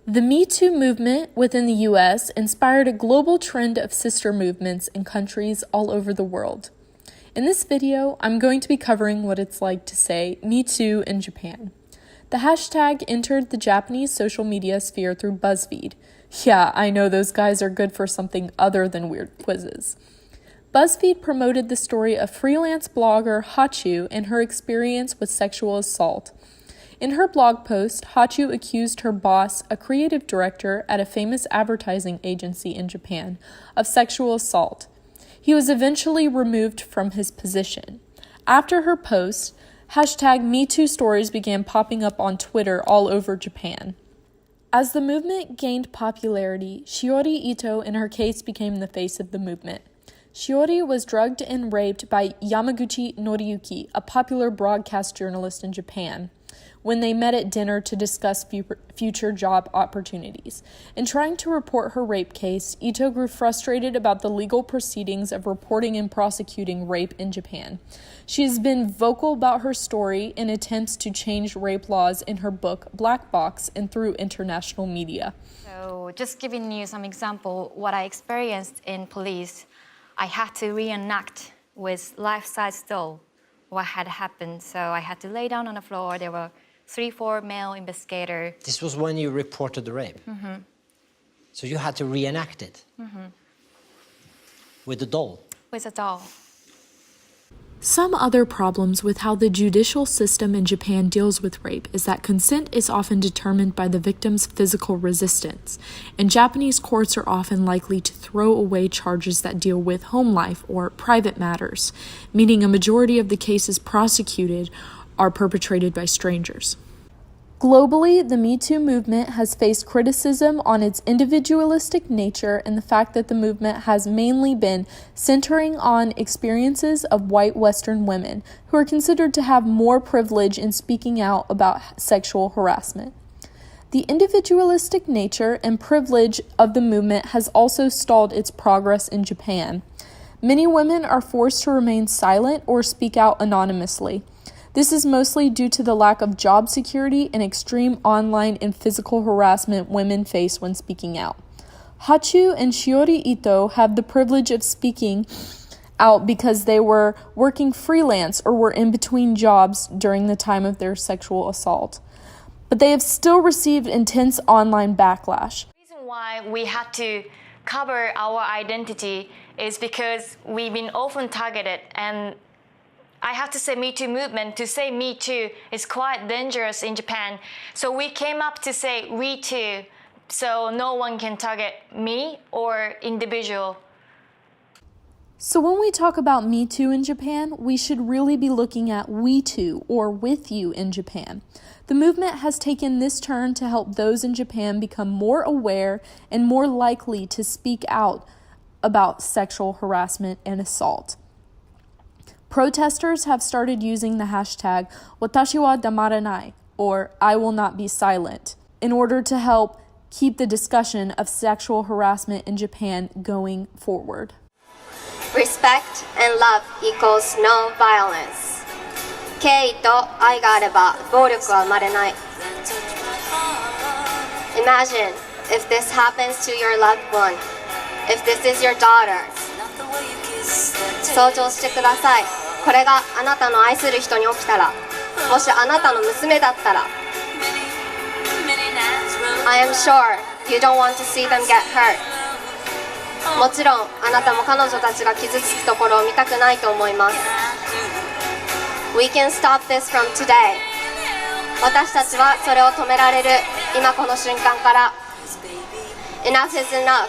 The Me Too movement within the US inspired a global trend of sister movements in countries all over the world. In this video, I'm going to be covering what it's like to say Me Too in Japan. The hashtag entered the Japanese social media sphere through BuzzFeed. Yeah, I know those guys are good for something other than weird quizzes. BuzzFeed promoted the story of freelance blogger Hachu and her experience with sexual assault. In her blog post, Hachu accused her boss, a creative director at a famous advertising agency in Japan, of sexual assault. He was eventually removed from his position. After her post, hashtag MeToo stories began popping up on Twitter all over Japan. As the movement gained popularity, Shiori Ito in her case became the face of the movement. Shiori was drugged and raped by Yamaguchi Noriyuki, a popular broadcast journalist in Japan, when they met at dinner to discuss future job opportunities. In trying to report her rape case, Ito grew frustrated about the legal proceedings of reporting and prosecuting rape in Japan. She has been vocal about her story in attempts to change rape laws in her book Black Box and through international media. So just giving you some example, what I experienced in police, I had to reenact with life-size doll what had happened. So I had to lay down on the floor. There were 3-4 male investigators. This was when you reported the rape? Mm-hmm. So you had to reenact it? Mm-hmm. With the doll? With a doll. Some other problems with how the judicial system in Japan deals with rape is that consent is often determined by the victim's physical resistance, and Japanese courts are often likely to throw away charges that deal with home life or private matters, meaning a majority of the cases prosecuted are perpetrated by strangers. Globally, the Me Too movement has faced criticism on its individualistic nature and the fact that the movement has mainly been centering on experiences of white Western women who are considered to have more privilege in speaking out about sexual harassment. The individualistic nature and privilege of the movement has also stalled its progress in Japan. Many women are forced to remain silent or speak out anonymously. This is mostly due to the lack of job security and extreme online and physical harassment women face when speaking out. Hachu and Shiori Ito have the privilege of speaking out because they were working freelance or were in between jobs during the time of their sexual assault. But they have still received intense online backlash. The reason why we had to cover our identity is because we've been often targeted, and I have to say Me Too movement, to say Me Too is quite dangerous in Japan. So we came up to say We Too, so no one can target me or individual. So when we talk about Me Too in Japan, we should really be looking at We Too, or With You in Japan. The movement has taken this turn to help those in Japan become more aware and more likely to speak out about sexual harassment and assault. Protesters have started using the hashtag Watashi wa damaranai, or I will not be silent, in order to help keep the discussion of sexual harassment in Japan going forward. Respect and love equals no violence. 敬意と愛があれば暴力は生まれない。Imagine if this happens to your loved one, if this is your daughter. 想像してください。これがあなたの愛する人に起きたら、もしあなたの娘だったら。I am sure you don't want to see them get hurt. もちろんあなたも彼女たちが傷つくところを見たくないと思います。We can stop this from today. 私たちはそれを止められる今この瞬間から。Enough is enough.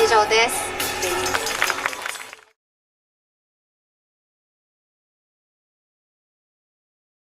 以上です。